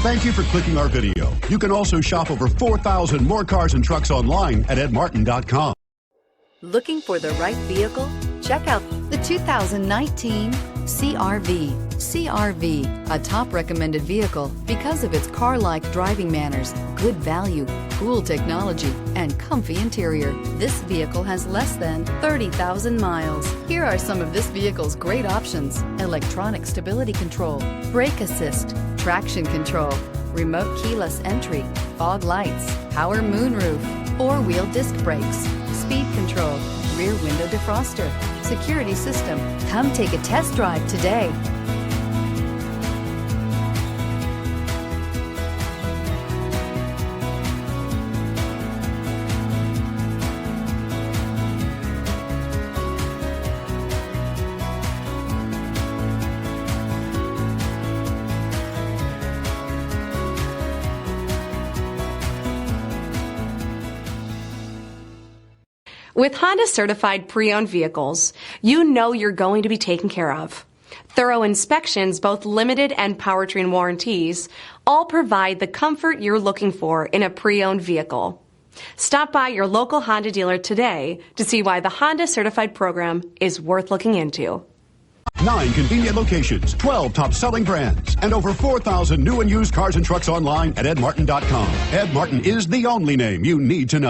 Thank you for clicking our video. You can also shop over 4,000 more cars and trucks online at edmartin.com. Looking for the right vehicle? Check out the 2019 CR-V. CR-V, a top recommended vehicle because of its car-like driving manners, good value, cool technology, and comfy interior. This vehicle has less than 30,000 miles. Here are some of this vehicle's great options: electronic stability control, brake assist, traction control, remote keyless entry, fog lights, power moonroof, four-wheel disc brakes, speed control, rear window defroster, security system. Come take a test drive today. With Honda certified pre-owned vehicles, you know you're going to be taken care of. Thorough inspections, both limited and powertrain warranties, all provide the comfort you're looking for in a pre-owned vehicle. Stop by your local Honda dealer today to see why the Honda certified program is worth looking into. 9 convenient locations, 12 top-selling brands, and over 4,000 new and used cars and trucks online at edmartin.com. Ed Martin is the only name you need to know.